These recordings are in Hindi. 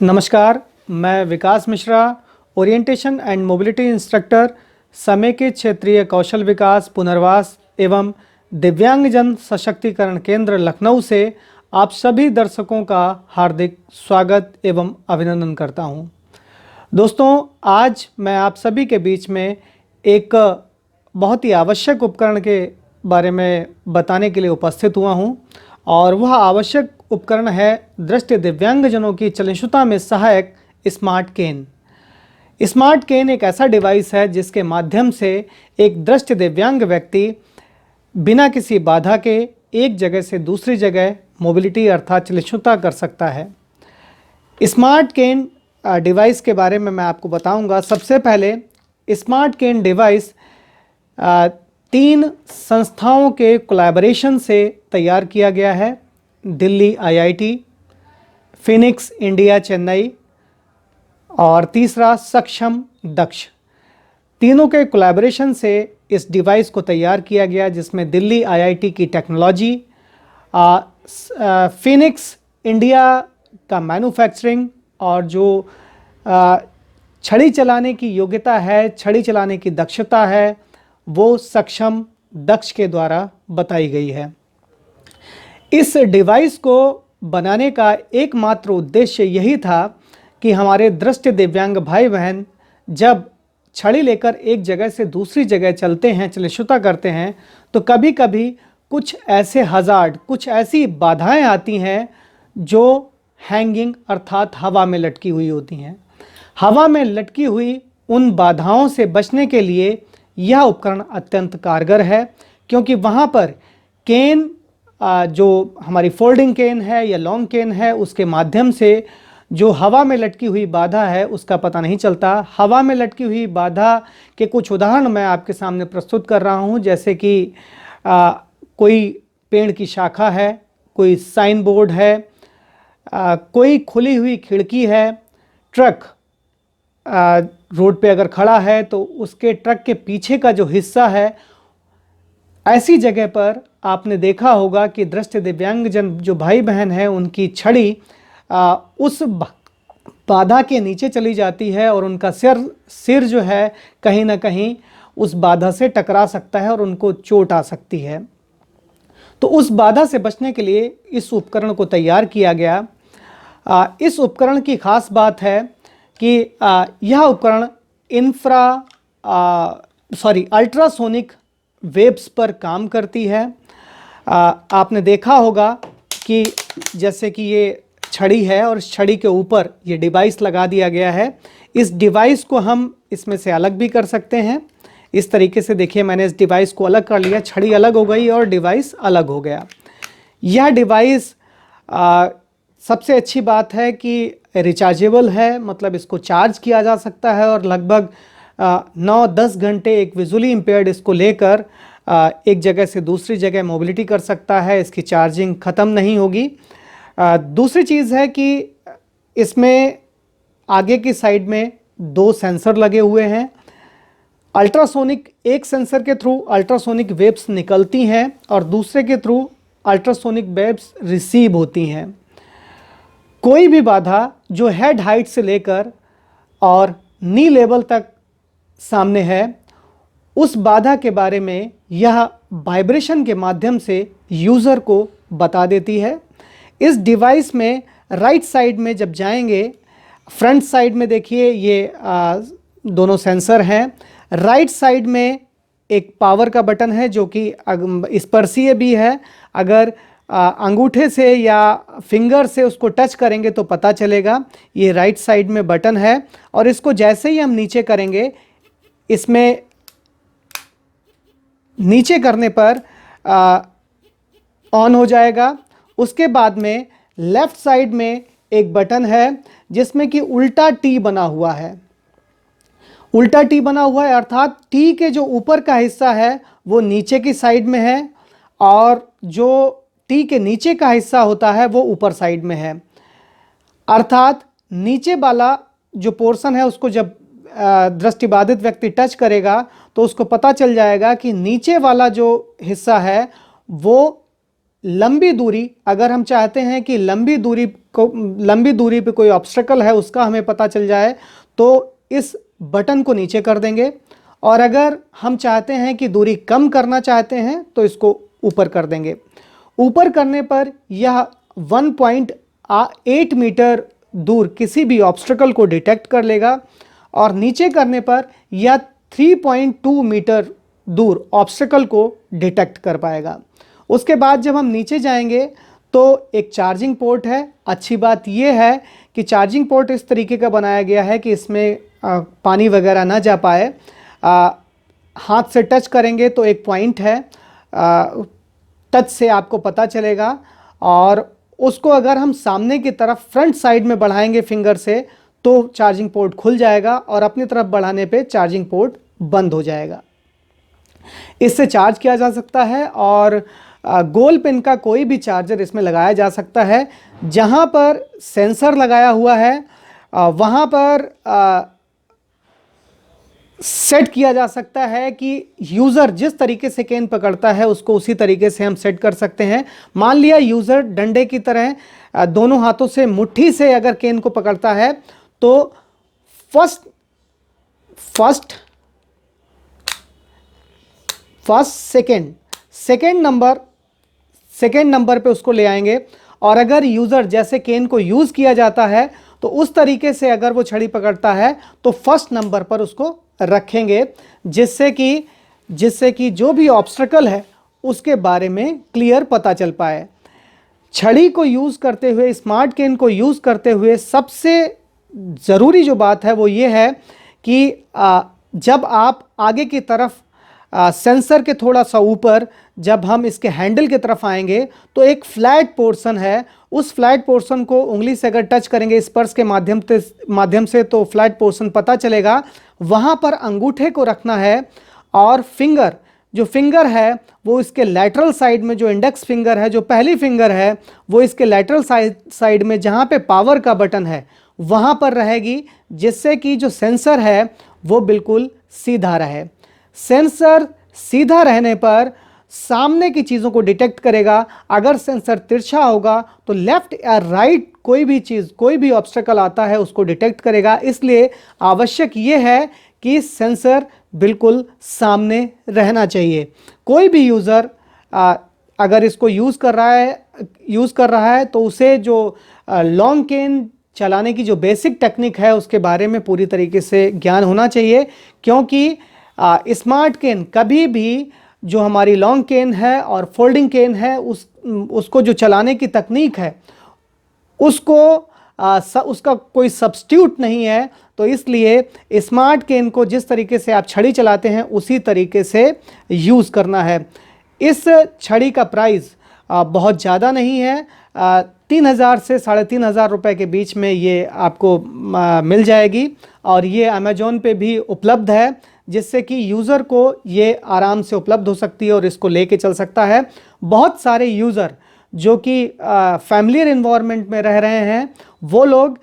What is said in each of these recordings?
नमस्कार, मैं Vikas Mishra, orientation and mobility instructor, समेकित क्षेत्रीय कौशल विकास, पुनर्वास एवं दिव्यांगजन सशक्तिकरण केंद्र लखनऊ से आप सभी दर्शकों का हार्दिक स्वागत एवं अभिनंदन करता हूं। दोस्तों, आज मैं आप सभी के बीच में एक बहुत ही आवश्यक उपकरण के बारे में बताने के लिए उपस्थित हुआ हूं और वह आवश्यक उपकरण है दृष्टि दिव्यांगजनों की चलनशुलता में सहायक स्मार्ट केन। स्मार्ट केन एक ऐसा डिवाइस है जिसके माध्यम से एक दृष्टि दिव्यांग व्यक्ति बिना किसी बाधा के एक जगह से दूसरी जगह मोबिलिटी अर्थात चलनशुलता कर सकता है। स्मार्ट केन डिवाइस के बारे में मैं आपको बताऊंगा। सबसे पहले स्मार्ट केन डिवाइस 3 संस्थाओं के कोलैबोरेशन से तैयार किया गया है। Delhi IIT, Phoenix India Chennai और तीसरा सक्षम दक्ष। तीनों के कोलैबोरेशन से इस डिवाइस को तैयार किया गया, जिसमें दिल्ली आईआईटी की टेक्नोलॉजी, फिनिक्स इंडिया का मैन्युफैक्चरिंग और जो छड़ी चलाने की योग्यता है, छड़ी चलाने की दक्षता है, वो सक्षम दक्ष के द्वारा बताई गई है। इस डिवाइस को बनाने का एकमात्र उद्देश्य यही था कि हमारे दृष्टि दिव्यांग भाई बहन जब छड़ी लेकर एक जगह से दूसरी जगह चलते हैं, चलनशुलता करते हैं, तो कभी कभी कुछ ऐसे हज़ार्ड, कुछ ऐसी बाधाएं आती हैं जो हैंगिंग अर्थात हवा में लटकी हुई होती हैं। हवा में लटकी हुई उन बाधाओं से बचने के लिए यह उपकरण अत्यंत कारगर है, क्योंकि वहाँ पर केन जो हमारी फोल्डिंग केन है या लॉन्ग केन है, उसके माध्यम से जो हवा में लटकी हुई बाधा है उसका पता नहीं चलता। हवा में लटकी हुई बाधा के कुछ उदाहरण मैं आपके सामने प्रस्तुत कर रहा हूँ, जैसे कि कोई पेड़ की शाखा है, कोई साइन बोर्ड है, कोई खुली हुई खिड़की है, ट्रक रोड पे अगर खड़ा है तो उसके ट्रक के पीछे का जो हिस्सा है, ऐसी जगह पर आपने देखा होगा कि दृष्टि दिव्यांगजन जो भाई बहन हैं उनकी छड़ी उस बाधा के नीचे चली जाती है और उनका सिर जो है कहीं ना कहीं उस बाधा से टकरा सकता है और उनको चोट आ सकती है। तो उस बाधा से बचने के लिए इस उपकरण को तैयार किया गया। इस उपकरण की खास बात है कि यह उपकरण अल्ट्रासोनिक वेव्स पर काम करती है। आपने देखा होगा कि जैसे कि ये छड़ी है और इस छड़ी के ऊपर ये डिवाइस लगा दिया गया है। इस डिवाइस को हम इसमें से अलग भी कर सकते हैं। इस तरीके से देखिए, मैंने इस डिवाइस को अलग कर लिया, छड़ी अलग हो गई और डिवाइस अलग हो गया। यह डिवाइस सबसे अच्छी बात है कि रिचार्जेबल है, मतलब इसको चार्ज किया जा सकता है और लगभग 9-10 घंटे एक विजुअली इम्पेयर्ड इसको लेकर एक जगह से दूसरी जगह मोबिलिटी कर सकता है। इसकी चार्जिंग ख़त्म नहीं होगी। दूसरी चीज़ है कि इसमें आगे की साइड में 2 सेंसर लगे हुए हैं। अल्ट्रासोनिक, एक सेंसर के थ्रू अल्ट्रासोनिक वेव्स निकलती हैं और दूसरे के थ्रू अल्ट्रासोनिक वेव्स रिसीव होती हैं। कोई भी बाधा जो हेड हाइट से लेकर और नी लेवल तक सामने है, उस बाधा के बारे में यह वाइब्रेशन के माध्यम से यूज़र को बता देती है। इस डिवाइस में राइट साइड में जब जाएंगे, फ्रंट साइड में देखिए ये दोनों सेंसर हैं। राइट साइड में एक पावर का बटन है जो कि स्पर्शीय भी है। अगर अंगूठे से या फिंगर से उसको टच करेंगे तो पता चलेगा। ये राइट साइड में बटन है और इसको जैसे ही हम नीचे करेंगे, इसमें नीचे करने पर ऑन हो जाएगा। उसके बाद में लेफ़्ट साइड में एक बटन है जिसमें कि उल्टा टी बना हुआ है। उल्टा टी बना हुआ है अर्थात टी के जो ऊपर का हिस्सा है वो नीचे की साइड में है और जो टी के नीचे का हिस्सा होता है वो ऊपर साइड में है। अर्थात नीचे वाला जो पोर्शन है उसको जब दृष्टिबाधित व्यक्ति टच करेगा तो उसको पता चल जाएगा कि नीचे वाला जो हिस्सा है वो लंबी दूरी, अगर हम चाहते हैं कि लंबी दूरी लंबी दूरी पे कोई ऑब्स्टेकल है उसका हमें पता चल जाए तो इस बटन को नीचे कर देंगे, और अगर हम चाहते हैं कि दूरी कम करना चाहते हैं तो इसको ऊपर कर देंगे। ऊपर करने पर यह 1.8 मीटर दूर किसी भी ऑब्स्टेकल को डिटेक्ट कर लेगा, और नीचे करने पर यह 3.2 मीटर दूर ऑब्स्टेकल को डिटेक्ट कर पाएगा। उसके बाद जब हम नीचे जाएंगे तो एक चार्जिंग पोर्ट है। अच्छी बात यह है कि चार्जिंग पोर्ट इस तरीके का बनाया गया है कि इसमें पानी वगैरह ना जा पाए। हाथ से टच करेंगे तो एक पॉइंट है, टच से आपको पता चलेगा, और उसको अगर हम सामने की तरफ फ्रंट साइड में बढ़ाएंगे फिंगर से तो चार्जिंग पोर्ट खुल जाएगा, और अपनी तरफ बढ़ाने पे चार्जिंग पोर्ट बंद हो जाएगा। इससे चार्ज किया जा सकता है, और गोल पिन का कोई भी चार्जर इसमें लगाया जा सकता है। जहाँ पर सेंसर लगाया हुआ है वहाँ पर सेट किया जा सकता है कि यूज़र जिस तरीके से केन पकड़ता है उसको उसी तरीके से हम सेट कर सकते हैं। मान लिया यूज़र डंडे की तरह दोनों हाथों से मुट्ठी से अगर केन को पकड़ता है तो फर्स्ट सेकेंड नंबर पे उसको ले आएंगे, और अगर यूज़र जैसे केन को यूज़ किया जाता है तो उस तरीके से अगर वो छड़ी पकड़ता है तो फर्स्ट नंबर पर उसको रखेंगे, जिससे कि जो भी ऑब्स्टेकल है उसके बारे में क्लियर पता चल पाए। छड़ी को यूज़ करते हुए, स्मार्ट केन को यूज़ करते हुए सबसे ज़रूरी जो बात है वो ये है कि जब आप आगे की तरफ सेंसर के थोड़ा सा ऊपर जब हम इसके हैंडल की तरफ आएंगे तो एक फ्लैट पोर्शन है, उस फ्लैट पोर्शन को उंगली से अगर टच करेंगे स्पर्श के माध्यम से तो फ्लैट पोर्शन पता चलेगा। वहाँ पर अंगूठे को रखना है, और जो फिंगर है वो इसके लैटरल साइड में, जो इंडेक्स फिंगर है, जो पहली फिंगर है वो इसके लैटरल साइड में जहाँ पे पावर का बटन है वहाँ पर रहेगी, जिससे कि जो सेंसर है वो बिल्कुल सीधा रहे। सेंसर सीधा रहने पर सामने की चीज़ों को डिटेक्ट करेगा। अगर सेंसर तिरछा होगा तो लेफ्ट या राइट कोई भी चीज़, कोई भी ऑब्स्टेकल आता है उसको डिटेक्ट करेगा। इसलिए आवश्यक ये है कि सेंसर बिल्कुल सामने रहना चाहिए। कोई भी यूज़र अगर इसको यूज़ कर रहा है तो उसे जो लॉन्ग केन चलाने की जो बेसिक टेक्निक है उसके बारे में पूरी तरीके से ज्ञान होना चाहिए, क्योंकि स्मार्ट केन कभी भी जो हमारी लॉन्ग केन है और फोल्डिंग केन है उसको जो चलाने की तकनीक है उसका कोई सब्स्टिट्यूट नहीं है। तो इसलिए स्मार्ट केन को जिस तरीके से आप छड़ी चलाते हैं उसी तरीके से यूज़ करना है। इस छड़ी का प्राइस बहुत ज़्यादा नहीं है, 3,000 से 3,500 रुपये के बीच में ये आपको मिल जाएगी, और ये अमेज़ॉन पे भी उपलब्ध है, जिससे कि यूज़र को ये आराम से उपलब्ध हो सकती है और इसको लेके चल सकता है। बहुत सारे यूज़र जो कि फैमिलियर इन्वायरमेंट में रह रहे हैं वो लोग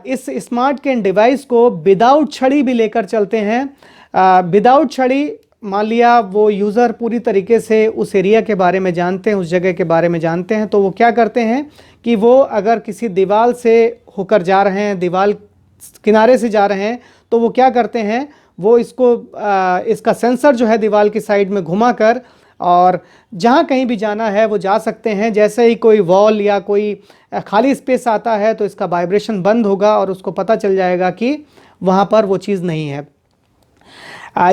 इस स्मार्ट केन डिवाइस को विदाउट छड़ी भी लेकर चलते हैं। विदाउट छड़ी मान लिया वो यूज़र पूरी तरीके से उस एरिया के बारे में जानते हैं, उस जगह के बारे में जानते हैं, तो वो क्या करते हैं कि वो अगर किसी दीवार से होकर जा रहे हैं, दीवार किनारे से जा रहे हैं, तो वो क्या करते हैं, वो इसका सेंसर जो है दीवार की साइड में घुमाकर और जहाँ कहीं भी जाना है वो जा सकते हैं। जैसे ही कोई वॉल या कोई खाली स्पेस आता है तो इसका वाइब्रेशन बंद होगा और उसको पता चल जाएगा कि वहाँ पर वो चीज़ नहीं है।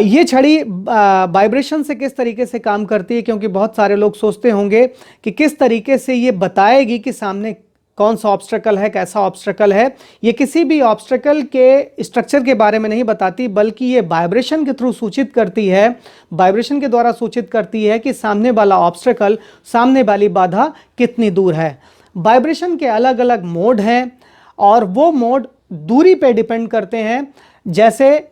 ये छड़ी वाइब्रेशन से किस तरीके से काम करती है, क्योंकि बहुत सारे लोग सोचते होंगे कि किस तरीके से ये बताएगी कि सामने कौन सा ऑब्स्टेकल है, कैसा ऑब्स्टेकल है। ये किसी भी ऑब्स्टेकल के स्ट्रक्चर के बारे में नहीं बताती, बल्कि ये वाइब्रेशन के थ्रू सूचित करती है, वाइब्रेशन के द्वारा सूचित करती है कि सामने वाला ऑब्स्टेकल, सामने वाली बाधा कितनी दूर है। वाइब्रेशन के अलग अलग मोड हैं और वो मोड दूरी पे डिपेंड करते हैं। जैसे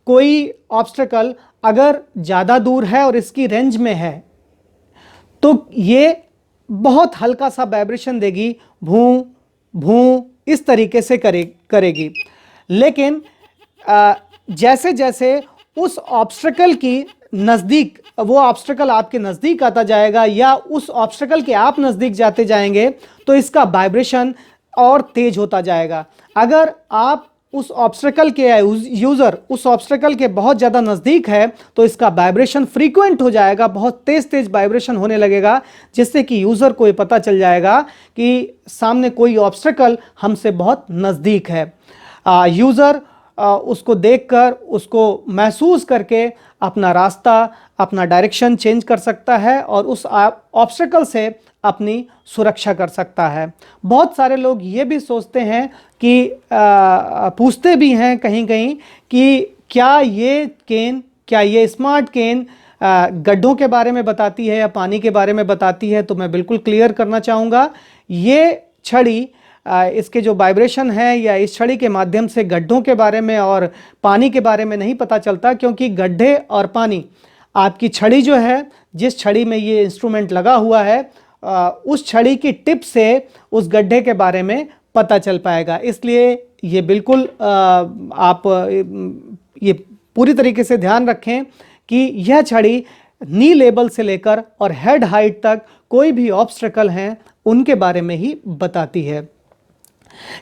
कोई ऑब्स्टेकल अगर ज़्यादा दूर है और इसकी रेंज में है तो ये बहुत हल्का सा वाइब्रेशन देगी, भूं भूं इस तरीके से करेगी। लेकिन जैसे जैसे उस ऑब्स्टेकल की नज़दीक, वो ऑब्स्टेकल आपके नज़दीक आता जाएगा या उस ऑब्स्टेकल के आप नज़दीक जाते जाएंगे तो इसका वाइब्रेशन और तेज होता जाएगा। अगर आप उस ऑब्स्टेकल के यूज़र उस ऑब्स्टेकल के बहुत ज़्यादा नज़दीक है तो इसका वाइब्रेशन फ्रीक्वेंट हो जाएगा, बहुत तेज़ तेज़ वाइब्रेशन होने लगेगा, जिससे कि यूज़र को ये पता चल जाएगा कि सामने कोई ऑब्स्टेकल हमसे बहुत नज़दीक है। यूज़र उसको देखकर, उसको महसूस करके अपना रास्ता, अपना डायरेक्शन चेंज कर सकता है और उस ऑब्स्टेकल से अपनी सुरक्षा कर सकता है। बहुत सारे लोग ये भी सोचते हैं कि पूछते भी हैं कहीं कहीं कि क्या ये स्मार्ट केन गड्ढों के बारे में बताती है या पानी के बारे में बताती है। तो मैं बिल्कुल क्लियर करना चाहूँगा, ये छड़ी इसके जो वाइब्रेशन है या इस छड़ी के माध्यम से गड्ढों के बारे में और पानी के बारे में नहीं पता चलता, क्योंकि गड्ढे और पानी आपकी छड़ी जो है, जिस छड़ी में ये इंस्ट्रूमेंट लगा हुआ है, उस छड़ी की टिप से उस गड्ढे के बारे में पता चल पाएगा। इसलिए ये बिल्कुल आप ये पूरी तरीके से ध्यान रखें कि यह छड़ी नी लेवल से लेकर और हेड हाइट तक कोई भी ऑब्स्टेकल हैं उनके बारे में ही बताती है।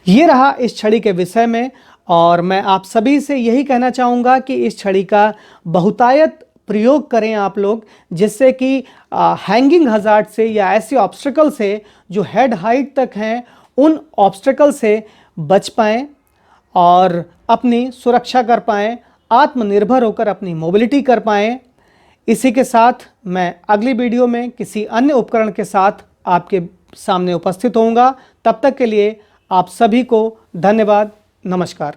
ये रहा इस छड़ी के विषय में, और मैं आप सभी से यही कहना चाहूँगा कि इस छड़ी का बहुतायत प्रयोग करें आप लोग, जिससे कि हैंगिंग हज़ार्ड से या ऐसे ऑब्स्टेकल से जो हेड हाइट तक हैं उन ऑब्स्टेकल से बच पाएँ और अपनी सुरक्षा कर पाएँ, आत्मनिर्भर होकर अपनी मोबिलिटी कर पाएँ। इसी के साथ मैं अगली वीडियो में किसी अन्य उपकरण के साथ आपके सामने उपस्थित होऊंगा। तब तक के लिए आप सभी को धन्यवाद, नमस्कार।